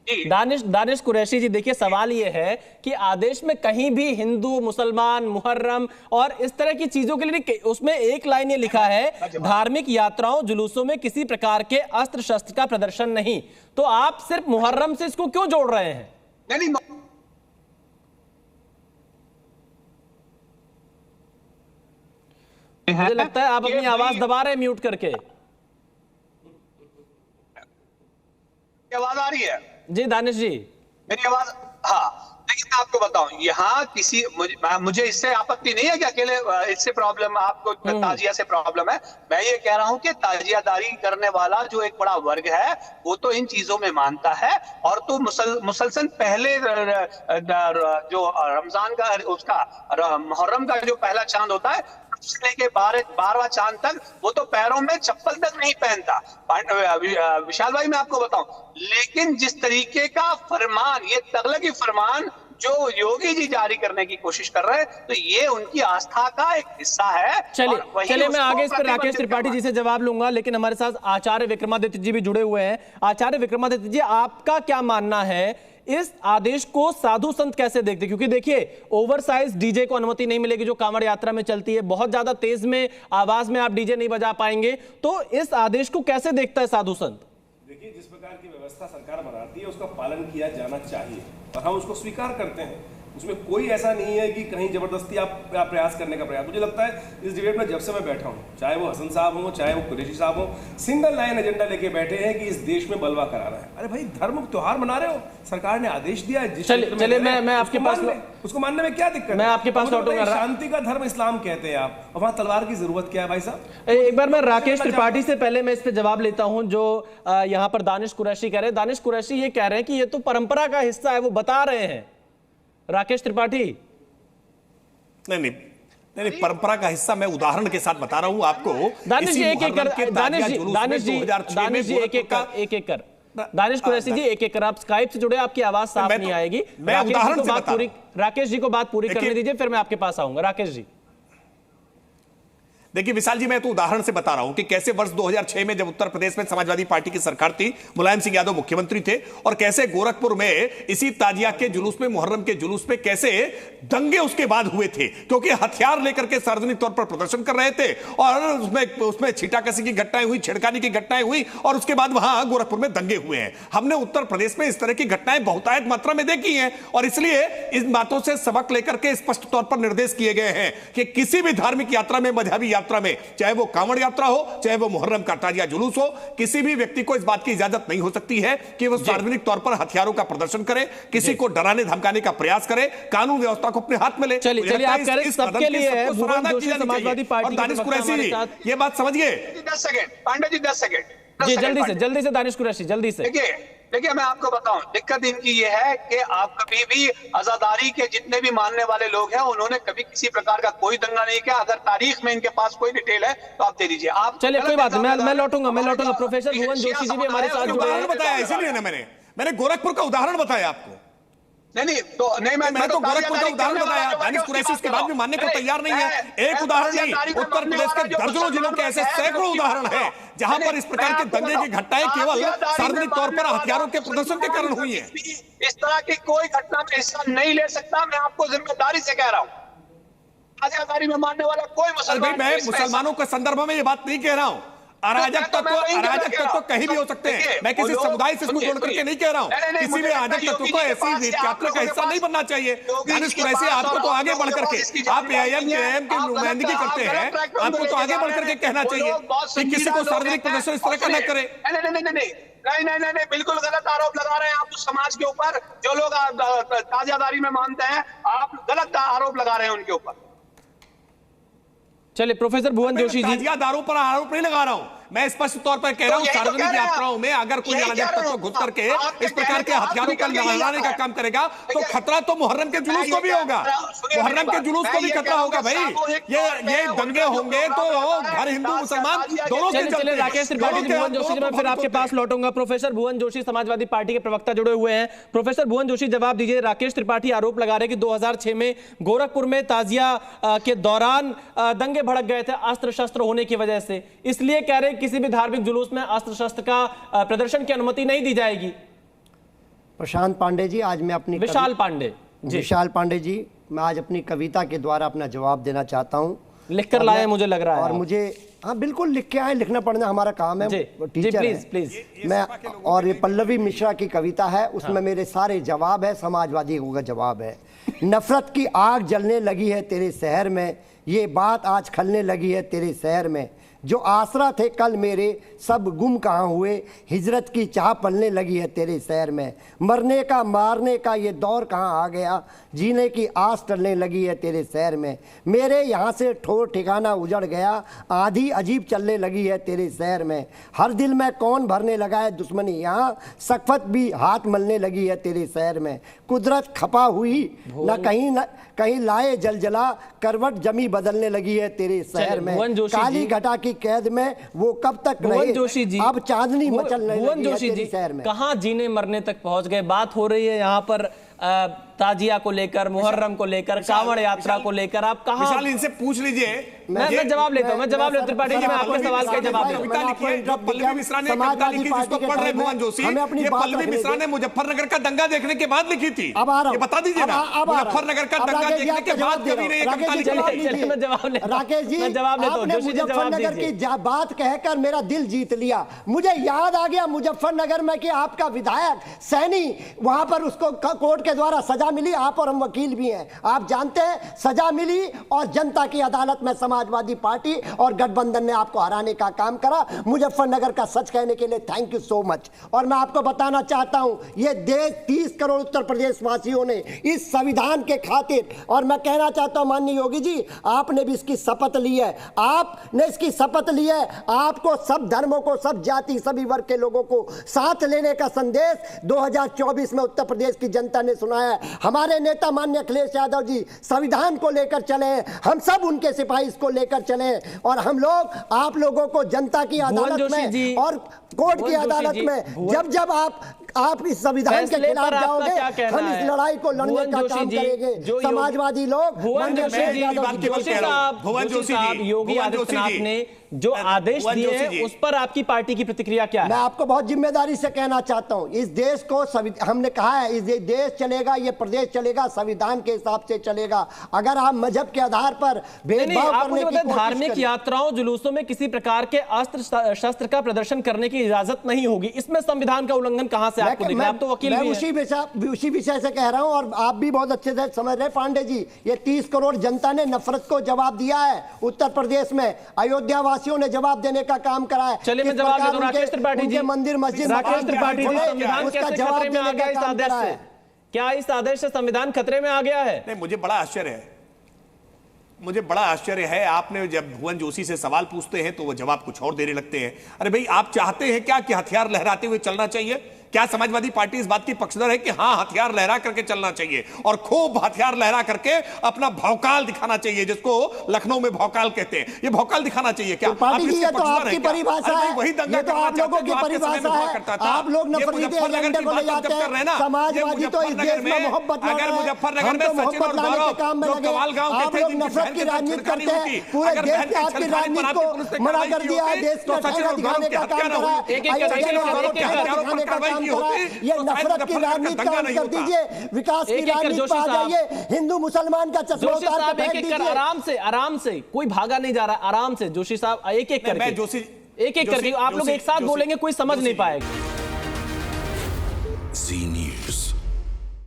दानिश कुरैशी जी, देखिए सवाल ये है कि आदेश में कहीं भी हिंदू, मुसलमान, मुहर्रम और इस तरह की चीजों के लिए उसमें एक लाइन ये लिखा है, धार्मिक यात्राओं जुलूसों में किसी प्रकार के अस्त्र शस्त्र का प्रदर्शन नहीं। तो आप सिर्फ मुहर्रम से इसको क्यों जोड़ रहे हैं? नहीं, मुझे लगता है आप अपनी आवाज दबा रहे हैं म्यूट करके। आवाज आ रही है जी दानिश जी, मेरी आवाज? हाँ, लेकिन मैं आपको बताऊं, यहाँ किसी मुझे इससे आपत्ति नहीं है कि अकेले इससे प्रॉब्लम आपको ताजिया से प्रॉब्लम है। मैं ये कह रहा हूं कि ताजियादारी करने वाला जो एक बड़ा वर्ग है वो तो इन चीजों में मानता है, और तो मुसलसल पहले जो रमजान का उसका मुहर्रम का जो पहला चांद होता है से लेके 12वां चांद तक वो तो पैरों में चप्पल तक नहीं पहनता। विशाल भाई मैं आपको बताऊं, लेकिन जिस तरीके का फरमान, ये तगलकी फरमान जो योगी जी जारी करने की कोशिश कर रहे हैं, तो ये उनकी आस्था का एक हिस्सा है। चलिए मैं आगे इस पर राकेश त्रिपाठी जी से जवाब लूंगा, लेकिन हमारे साथ आचार्य विक्रमादित्य जी भी जुड़े हुए हैं। आचार्य विक्रमादित्य जी, आपका क्या मानना है इस आदेश को साधु संत कैसे देखते? क्योंकि देखिए ओवरसाइज डीजे को अनुमति नहीं मिलेगी जो कांवड़ यात्रा में चलती है, बहुत ज्यादा तेज में आवाज में आप डीजे नहीं बजा पाएंगे, तो इस आदेश को कैसे देखता है साधु संत? देखिए, जिस प्रकार की व्यवस्था सरकार बनाती है उसका पालन किया जाना चाहिए और हम उसको स्वीकार करते हैं। उसमें कोई ऐसा नहीं है कि कहीं जबरदस्ती आप प्रयास करने का प्रयास। मुझे लगता है इस डिबेट में जब से मैं बैठा हूं, चाहे वो हसन साहब हो, चाहे वो कुरैशी साहब हो, सिंगल लाइन एजेंडा लेके बैठे हैं कि इस देश में बलवा करा रहा है। अरे भाई, धर्म त्योहार मना रहे हो, सरकार ने आदेश दिया है, चलिए मैं आपके पास, उसको मानने में क्या दिक्कत है? मैं आपके पास लौटूंगा। शांति का धर्म इस्लाम कहते हैं आप, और वहां तलवार की जरूरत क्या है भाई साहब? एक बार मैं राकेश त्रिपाठी से पहले मैं इस पे जवाब लेता हूं जो यहां पर दानिश कुरैशी कह रहे हैं। दानिश कुरैशी ये कह रहे हैं कि ये तो परंपरा का हिस्सा है, वो बता रहे हैं। राकेश त्रिपाठी नहीं, परंपरा का हिस्सा मैं उदाहरण के साथ बता रहा हूं आपको। दानिश जी एक एक कर, दानिश कुरैशी जी एक एक कर, आप स्काइप से जुड़े, आपकी आवाज साफ नहीं आएगी। राकेश जी को बात पूरी करने दीजिए, फिर मैं आपके पास आऊंगा। राकेश जी देखिए विशाल जी, मैं तो उदाहरण से बता रहा हूं कि कैसे वर्ष 2006 में जब उत्तर प्रदेश में समाजवादी पार्टी की सरकार थी, मुलायम सिंह यादव मुख्यमंत्री थे, और कैसे गोरखपुर में इसी ताजिया के जुलूस में, मुहर्रम के जुलूस में कैसे दंगे उसके बाद हुए थे, क्योंकि हथियार लेकर के सार्वजनिक तौर पर प्रदर्शन कर रहे थे और उसमें छीटाकसी की घटनाएं हुई, छिड़काने की घटनाएं हुई, और उसके बाद वहां गोरखपुर में दंगे हुए हैं। हमने उत्तर प्रदेश में इस तरह की घटनाएं बहुतायत मात्रा में देखी हैं, और इसलिए इन बातों से सबक लेकर के स्पष्ट तौर पर निर्देश किए गए हैं कि किसी भी धार्मिक यात्रा में, मजहबी यात्रा में, चाहे वो कांवड़ यात्रा हो, चाहे वो मुहर्रम का ताजिया जुलूस हो, किसी भी व्यक्ति को इस बात की इजाजत नहीं हो सकती है कि वो सार्वजनिक तौर पर हथियारों का प्रदर्शन करे, किसी को डराने धमकाने का प्रयास करे, कानून व्यवस्था को अपने हाथ में ले। चलिए आप कह रहे हैं सबके लिए है, भुवन जोशी समाजवादी पार्टी और दानिश कुरैशी, ये बात समझिए। 10 सेकंड पांडे जी, 10 सेकंड जी, जल्दी से दानिश कुरैशी, जल्दी से। देखिए मैं आपको बताऊं, दिक्कत इनकी ये है कि आप कभी भी आजादारी के जितने भी मानने वाले लोग हैं, उन्होंने कभी किसी प्रकार का कोई दंगा नहीं किया। अगर तारीख में इनके पास कोई डिटेल है तो आप दे दीजिए। आप चलिए कोई बात नहीं, मैं लौटूंगा। प्रोफेसर भुवन जोशी जी भी हमारे साथ जुड़े हैं। बताया इसीलिए ना मैंने गोरखपुर का उदाहरण बताया आपको। नहीं मैं तो गोरखपुर का उदाहरण बताया। दानिश कुरैशी इसके बाद भी मानने को तैयार नहीं है। एक उदाहरण नहीं, उत्तर प्रदेश के दर्जनों जिलों के ऐसे सैकड़ों उदाहरण हैं जहां पर इस प्रकार के दंगे की घटनाएं केवल सार्वजनिक तौर पर हथियारों के प्रदर्शन के कारण हुई है। इस तरह की कोई घटना में हिस्सा नहीं ले सकता, मैं आपको जिम्मेदारी से कह रहा हूं। आजादारी में मानने वाला कोई मुसलमान, मैं मुसलमानों के संदर्भ में ये बात नहीं कह रहा हूं। अराजक तत्व कहीं भी हो सकते हैं। मैं किसी समुदाय से इसको जोड़ करके नहीं कह रहा हूं। किसी भी अराजक तत्व को ऐसी यात्रा का हिस्सा नहीं बनना चाहिए। दानिश कुरैशी, आपको तो आगे बढ़ करके, आप एआईएम की नुमाइंदगी करते हैं, आपको तो आगे बढ़ करके कहना चाहिए कि किसी को सार्वजनिक प्रदर्शन इस तरह का न करे। नहीं, बिल्कुल गलत आरोप लगा रहे हैं आप उस समाज के ऊपर जो लोग ताजियादारी में मानते हैं। आप गलत आरोप लगा रहे हैं उनके ऊपर। चलिए प्रोफेसर भुवन जोशी जी, ताजियादारों पर आरोप नहीं लगा रहा हूं, मैं स्पष्ट तौर पर कह रहा हूं सार्वजनिक यात्राओं में अगर कोई अराजक तत्व घुस करके इस प्रकार के हथियारों का लगाने का काम करेगा तो खतरा तो मुहर्रम के जुलूस को भी होगा। मुहर्रम के जुलूस को भी खतरा होगा भाई। ये दंगे होंगे तो हर हिंदू मुसलमान दोनों के चलते। राकेश त्रिपाठी, भुवन जोशी जी, मैं फिर आपके पास लौटूंगा। प्रोफेसर भुवन जोशी समाजवादी पार्टी के प्रवक्ता जुड़े हुए हैं। प्रोफेसर भुवन जोशी जवाब दीजिए। राकेश त्रिपाठी आरोप लगा रहे हैं कि 2006 में गोरखपुर में ताजिया के दौरान दंगे भड़क गए थे अस्त्र शस्त्र होने की वजह से, इसलिए कह रहे हैं किसी भी धार्मिक जुलूस में अस्त्र शस्त्र का प्रदर्शन की अनुमति नहीं दी जाएगी। प्रशांत पांडे जी, आज मैं अपनी विशाल पांडे जी, विशाल पांडे जी, मैं आज अपनी कविता के द्वारा अपना जवाब देना चाहता हूँ। लिखकर लाए हैं, मुझे लग रहा है। और मुझे, हाँ बिल्कुल लिख के आए, लिखना पढ़ना हमारा काम है, टीचर प्लीज है। प्लीज। मैं, और ये पल्लवी मिश्रा की कविता है, उसमें मेरे सारे जवाब है, समाजवादियों का जवाब है। नफरत की आग जलने लगी है तेरे शहर में, ये बात आज खलने लगी है तेरे शहर में। जो आसरा थे कल मेरे सब गुम कहाँ हुए, हिजरत की चाह पलने लगी है तेरे शहर में। मरने का मारने का ये दौर कहाँ आ गया, जीने की आस टलने लगी है तेरे शहर में। मेरे यहाँ से ठोर ठिकाना उजड़ गया, आधी अजीब चलने लगी है तेरे शहर में। हर दिल में कौन भरने लगा है दुश्मनी, यहाँ सख्फत भी हाथ मलने लगी है तेरे शहर में। कुदरत खपा हुई न कहीं लाए जलजला, करवट जमी बदलने लगी है तेरे शहर में। काली घटा की कैद में वो कब तक रहे, जोशी जी, अब चांदनी मचलने लगी है तेरे शहर में। कहां जीने मरने तक पहुंच गए। बात हो रही है यहाँ पर ताजिया को लेकर, मुहर्रम को लेकर, कांवड़ यात्रा को लेकर, आप कहां। विशाल, इनसे पूछ लीजिए। मैं जवाब लेता हूं, त्रिपाठी जी, मैं आपके सवाल का जवाब दूं। पल्लवी मिश्रा ने कविता लिखी जिसको पढ़ रहे भुवन जोशी, ये पल्लवी मिश्रा ने मुजफ्फरनगर का दंगा देखने के बाद लिखी थी। ये बता दीजिए ना, मुजफ्फरनगर का दंगा देखने के बाद कभी नहीं कविता लिखी। मैं जवाब लेता हूं, राकेश जी, मैं जवाब लेता हूं। आपने जोशी जी जवाब मुजफ्फरनगर की बात कहकर मेरा दिल जीत लिया। मुझे याद आ गया मुजफ्फरनगर में कि आपका विधायक सैनी, वहां पर उसको कोर्ट के द्वारा सजा मिली, आप और हम वकील भी हैं, आप जानते हैं सजा मिली, और जनता की अदालत में समाजवादी पार्टी और गठबंधन ने आपको हराने का काम करा। मुजफ्फरनगर का सच कहने के लिए थैंक यू सो मच। और मैं आपको बताना चाहता हूं, ये देश 30 करोड़ उत्तर प्रदेश वासियों ने इस संविधान के खातिर, और मैं कहना चाहता हूं माननीय योगी जी, आपने भी इसकी शपथ ली है, आपने इसकी शपथ ली है। आपको सब धर्मों को, सब जाति, सभी वर्ग के लोगों को साथ लेने का संदेश 2024 में उत्तर प्रदेश की जनता ने सुनाया है। हमारे नेता माननीय अखिलेश यादव जी संविधान को लेकर चले, हम सब उनके सिपाही इसको लेकर चले, और हम लोग आप लोगों को जनता की अदालत में और कोर्ट की अदालत में जब आप इस संविधान के खिलाफ जाओगे, हम इस लड़ाई को लड़ने का काम करेंगे। समाजवादी लोग, भुवन जोशी जी, योगी आदित्यनाथ ने जो आदेश दिए हैं उस पर आपकी पार्टी की प्रतिक्रिया क्या है? मैं आपको बहुत जिम्मेदारी से कहना चाहता हूं, इस देश को हमने कहा है, इस देश चलेगा, ये प्रदेश चलेगा, संविधान के हिसाब से चलेगा। अगर आप मजहब के आधार पर भेदभाव करने की कोशिश धार्मिक यात्राओं, जुलूसों में किसी प्रकार के अस्त्र शस्त्र का प्रदर्शन करने की इजाजत नहीं होगी, इसमें संविधान का उल्लंघन कहां से आपको दिख रहा है? आप तो वकील भी हैं। उसी विषय से कह रहा हूं, और आप भी बहुत अच्छे से समझ रहे पांडे जी, ये 30 करोड़ जनता ने नफरत को जवाब दिया है। उत्तर प्रदेश में अयोध्या वासियों ने जवाब देने का काम करा है। चलिए मैं जवाब देता हूं। राकेश त्रिपाठी जी, मंदिर मस्जिद, राकेश त्रिपाठी जी, संविधान कैसे खतरे में आ गया इस आदेश से? क्या इस आदेश से संविधान खतरे में आ गया है? नहीं, मुझे बड़ा आश्चर्य है। आपने जब भुवन जोशी से सवाल पूछते हैं तो वो जवाब कुछ और देने लगते हैं। अरे भाई, आप चाहते हैं क्या कि हथियार लहराते हुए चलना चाहिए? क्या समाजवादी पार्टी इस बात की पक्षधर है कि हां, हथियार लहरा करके चलना चाहिए और खूब हथियार लहरा करके अपना भौकाल दिखाना चाहिए, जिसको लखनऊ में भौकाल कहते हैं? ये भौकाल दिखाना चाहिए क्या? पार्टी जी, ये तो आपकी परिभाषा है, वही दंगा, ये तो आप लोगों की परिभाषा है। आप लोग नफरती एजेंडे को ले जाते हैं, समाजवादी तो इस देश में मोहब्बत ला रहे हैं, हम तो मोहब्बत लाने के काम में लगे। आप लोग नफरत की राजनीति करते हैं, पूरे देश ने आपकी राजनीति को मना कर दिया है, देश को ठेका दिखाने का काम करा है, अयोध्या में आपको ठेका दिखाने का काम करा है। ये नफरत की राजनीति का अंत कर दीजिए, विकास की राजनीति पर आ जाइए, हिंदू मुसलमान का चश्मा उतार के फेंक दीजिए। आराम से, कोई भागा नहीं जा रहा, आराम से जोशी साहब, एक एक करके आप लोग एक साथ बोलेंगे, कोई समझ नहीं पाएगा। जी न्यूज़।